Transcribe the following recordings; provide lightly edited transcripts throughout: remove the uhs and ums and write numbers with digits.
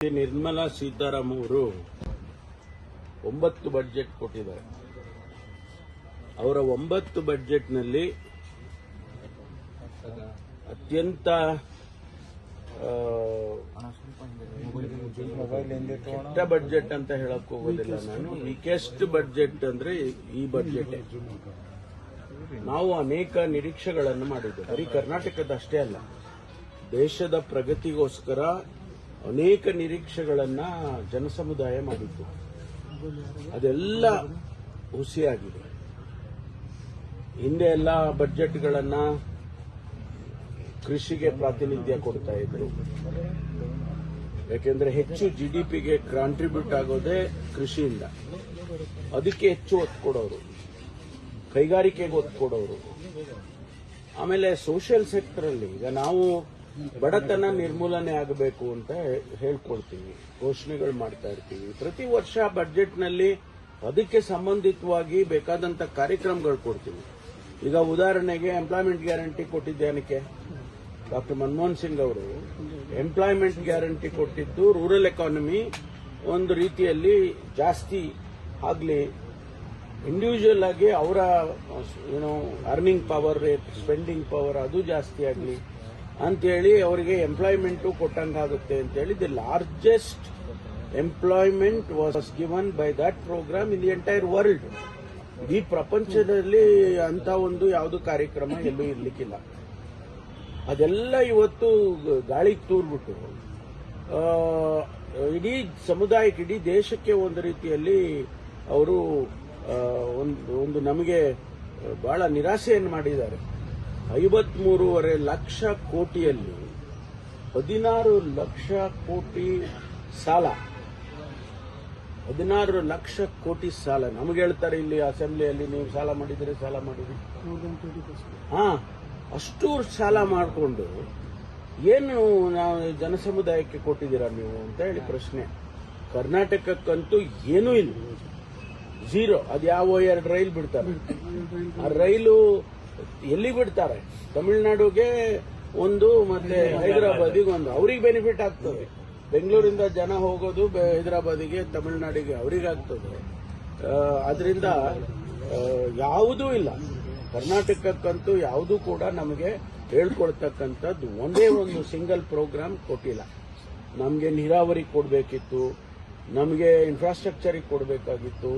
ನಿರ್ಮಲಾ ಸೀತಾರಾಮನ್ ಅವರು 9 ಬಜೆಟ್ ಕೊಟ್ಟಿದ್ದಾರೆ. ಅವರ 9 ಬಜೆಟ್ನಲ್ಲಿ ಅತ್ಯಂತ ಕೆಟ್ಟ ಬಜೆಟ್ ಅಂತ ಹೇಳಕ್ ಹೋಗೋದಿಲ್ಲ ನಾನು. ವೀಕೆಸ್ಟ್ ಬಜೆಟ್ ಅಂದ್ರೆ ಈ ಬಜೆಟ್. ನಾವು ಅನೇಕ ನಿರೀಕ್ಷೆಗಳನ್ನು ಮಾಡಿದ್ದೇವೆ. ಬರೀ ಕರ್ನಾಟಕದ ಅಷ್ಟೇ ಅಲ್ಲ, ದೇಶದ ಪ್ರಗತಿಗೋಸ್ಕರ ಅನೇಕ ನಿರೀಕ್ಷೆಗಳನ್ನ ಜನಸಮುದಾಯ ಮಾಡಿತ್ತು. ಅದೆಲ್ಲ ಹುಸಿಯಾಗಿದೆ. ಹಿಂದೆ ಎಲ್ಲ ಬಜೆಟ್ಗಳನ್ನ ಕೃಷಿಗೆ ಪ್ರಾತಿನಿಧ್ಯ ಕೊಡ್ತಾ ಇದ್ರು. ಯಾಕೆಂದ್ರೆ ಹೆಚ್ಚು ಜಿಡಿಪಿಗೆ ಕಾಂಟ್ರಿಬ್ಯೂಟ್ ಆಗೋದೇ ಕೃಷಿಯಿಂದ. ಅದಕ್ಕೆ ಹೆಚ್ಚು ಒತ್ತು ಕೊಡೋರು, ಕೈಗಾರಿಕೆಗೆ ಒತ್ತು ಕೊಡೋರು. ಆಮೇಲೆ ಸೋಷಿಯಲ್ ಸೆಕ್ಟರ್ ಅಲ್ಲಿ ಈಗ ನಾವು ಬಡತನ ನಿರ್ಮೂಲನೆ ಆಗಬೇಕು ಅಂತ ಹೇಳ್ಕೊಳ್ತೀವಿ, ಘೋಷಣೆಗಳು ಮಾಡ್ತಾ ಇರ್ತೀವಿ. ಪ್ರತಿ ವರ್ಷ ಬಜೆಟ್ನಲ್ಲಿ ಅದಕ್ಕೆ ಸಂಬಂಧಿತವಾಗಿ ಬೇಕಾದಂತ ಕಾರ್ಯಕ್ರಮಗಳು ಕೊಡ್ತೀವಿ. ಈಗ ಉದಾಹರಣೆಗೆ ಎಂಪ್ಲಾಯ್ಮೆಂಟ್ ಗ್ಯಾರಂಟಿ ಕೊಟ್ಟಿದ್ದೇನಕ್ಕೆ? ಡಾಕ್ಟರ್ ಮನಮೋಹನ್ ಸಿಂಗ್ ಅವರು ಎಂಪ್ಲಾಯ್ಮೆಂಟ್ ಗ್ಯಾರಂಟಿ ಕೊಟ್ಟಿದ್ದು ರೂರಲ್ ಎಕಾನಮಿ ಒಂದು ರೀತಿಯಲ್ಲಿ ಜಾಸ್ತಿ ಆಗಲಿ, ಇಂಡಿವಿಜುವಲ್ ಆಗಿ ಅವರ ಅರ್ನಿಂಗ್ ಪವರ್, ಸ್ಪೆಂಡಿಂಗ್ ಪವರ್ ಅದು ಜಾಸ್ತಿ ಆಗಲಿ ಅಂತೇಳಿ ಅವರಿಗೆ ಎಂಪ್ಲಾಯ್ಮೆಂಟ್ ಕೊಟ್ಟಂಗಾಗುತ್ತೆ ಅಂತೇಳಿ the largest employment was given by that program in the entire world. ಈ ಪ್ರಪಂಚದಲ್ಲಿ ಅಂತ ಒಂದು ಯಾವುದು ಕಾರ್ಯಕ್ರಮ ಎಲ್ಲೂ ಇರ್ಲಿಕ್ಕಿಲ್ಲ. ಅದೆಲ್ಲ ಇವತ್ತು ಗಾಳಿಗೆ ತೂರ್ಬಿಟ್ಟು ಇಡೀ ಸಮುದಾಯಕ್ಕೆ, ಇಡೀ ದೇಶಕ್ಕೆ ಒಂದು ರೀತಿಯಲ್ಲಿ ಅವರು ಒಂದು ನಮಗೆ ಬಹಳ ನಿರಾಸೆಯನ್ನು ಮಾಡಿದ್ದಾರೆ. 53.5 ಲಕ್ಷ ಕೋಟಿಯಲ್ಲಿ 16 ಲಕ್ಷ ಕೋಟಿ ಸಾಲ, 16 ಲಕ್ಷ ಕೋಟಿ ಸಾಲ. ನಮಗೆ ಹೇಳ್ತಾರೆ ಇಲ್ಲಿ ಅಸೆಂಬ್ಲಿಯಲ್ಲಿ, ನೀವು ಸಾಲ ಮಾಡಿದ್ರೆ ಸಾಲ ಮಾಡಿದ್ರಿ. ಅಷ್ಟು ಸಾಲ ಮಾಡಿಕೊಂಡು ಏನು ನಾವು ಜನಸಮುದಾಯಕ್ಕೆ ಕೊಟ್ಟಿದ್ದೀರಾ ನೀವು ಅಂತ ಹೇಳಿ ಪ್ರಶ್ನೆ. ಕರ್ನಾಟಕಕ್ಕಂತೂ ಏನೂ ಇಲ್ಲ, ಝೀರೋ. ಅದು ಯಾವ 2 ರೈಲ್ ಬಿಡ್ತಾರೆ. ಆ ರೈಲು ಎಲ್ಲಿ ಬಿಡ್ತಾರೆ? ತಮಿಳುನಾಡುಗೆ ಒಂದು, ಮತ್ತೆ ಹೈದರಾಬಾದಿಗೆ ಒಂದು. ಅವ್ರಿಗೆ ಬೆನಿಫಿಟ್ ಆಗ್ತದೆ. ಬೆಂಗಳೂರಿಂದ ಜನ ಹೋಗೋದು ಹೈದರಾಬಾದಿಗೆ, ತಮಿಳುನಾಡಿಗೆ ಅವರಿಗಾಗ್ತದೆ. ಅದರಿಂದ ಯಾವುದೂ ಇಲ್ಲ. ಕರ್ನಾಟಕಕ್ಕಂತೂ ಯಾವುದೂ ಕೂಡ ನಮಗೆ ಹೇಳ್ಕೊಳ್ತಕ್ಕಂಥದ್ದು ಒಂದೇ ಒಂದು ಸಿಂಗಲ್ ಪ್ರೋಗ್ರಾಮ್ ಕೊಟ್ಟಿಲ್ಲ. ನಮಗೆ ನೀರಾವರಿ ಕೊಡಬೇಕಿತ್ತು, ನಮಗೆ ಇನ್ಫ್ರಾಸ್ಟ್ರಕ್ಚರಿಗೆ ಕೊಡಬೇಕಾಗಿತ್ತು,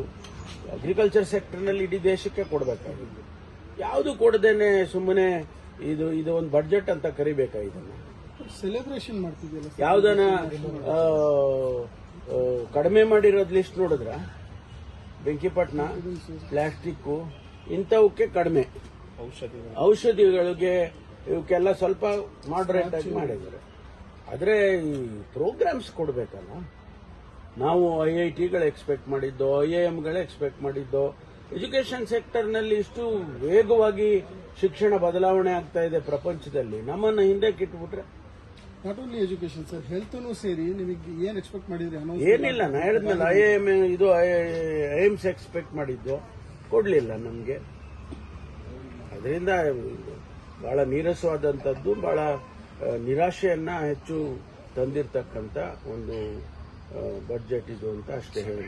ಅಗ್ರಿಕಲ್ಚರ್ ಸೆಕ್ಟರ್ನಲ್ಲಿ ಇಡೀ ದೇಶಕ್ಕೆ ಕೊಡಬೇಕಾಗಿತ್ತು. ಯಾವುದು ಕೊಡದೇನೆ ಸುಮ್ಮನೆ ಇದು ಒಂದು ಬಜೆಟ್ ಅಂತ ಕರಿಬೇಕಾ? ಇದನ್ನ ಸೆಲೆಬ್ರೇಷನ್ ಮಾಡ್ತಿದ್ಯಲ್ಲ, ಯಾವ್ದನ ಕಡಿಮೆ ಮಾಡಿರೋದ್ ಲಿಸ್ಟ್ ನೋಡಿದ್ರ? ಬೆಂಕಿಪಟ್ಟಣ, ಪ್ಲಾಸ್ಟಿಕ್ ಇಂಥವಕ್ಕೆ ಕಡಿಮೆ, ಔಷಧಿಗಳಿಗೆ ಇವಕ್ಕೆಲ್ಲ ಸ್ವಲ್ಪ ಮಾಡರೇಟ್ ಆಗಿ ಮಾಡಿದ್ದಾರೆ. ಆದ್ರೆ ಈ ಪ್ರೋಗ್ರಾಮ್ಸ್ ಕೊಡಬೇಕಲ್ಲ. ನಾವು IITಗಳು ಎಕ್ಸ್ಪೆಕ್ಟ್ ಮಾಡಿದ್ದೋ, IIMಗಳು ಎಕ್ಸ್ಪೆಕ್ಟ್ ಮಾಡಿದ್ದೋ. ಎಜುಕೇಶನ್ ಸೆಕ್ಟರ್ನಲ್ಲಿ ಇಷ್ಟು ವೇಗವಾಗಿ ಶಿಕ್ಷಣ ಬದಲಾವಣೆ ಆಗ್ತಾ ಇದೆ ಪ್ರಪಂಚದಲ್ಲಿ, ನಮ್ಮನ್ನ ಹಿಂದೆ ಕಿಟ್ಬಿಟ್ರೆ. ನಾಟ್ ಓನ್ಲಿ ಎಜುಕೇಶನ್ ಸರ್, ಹೆಲ್ತ್ನು ಸೇರಿ ನಿಮಗೆ ಏನ್ ಎಕ್ಸ್ಪೆಕ್ಟ್ ಮಾಡಿದ್ರಿ? ಏನಿಲ್ಲ, ನಾ ಹೇಳಿದ್ಮೇಲೆ IIMs ಎಕ್ಸ್ಪೆಕ್ಟ್ ಮಾಡಿದ್ದು ಕೊಡ್ಲಿಲ್ಲ ನಮ್ಗೆ. ಅದರಿಂದ ಬಹಳ ನೀರಸವಾದಂಥದ್ದು, ಬಹಳ ನಿರಾಶೆಯನ್ನ ಹೆಚ್ಚು ತಂದಿರತಕ್ಕಂತ ಒಂದು ಬಜೆಟ್ ಇದು ಅಂತ ಅಷ್ಟೇ ಹೇಳಿ.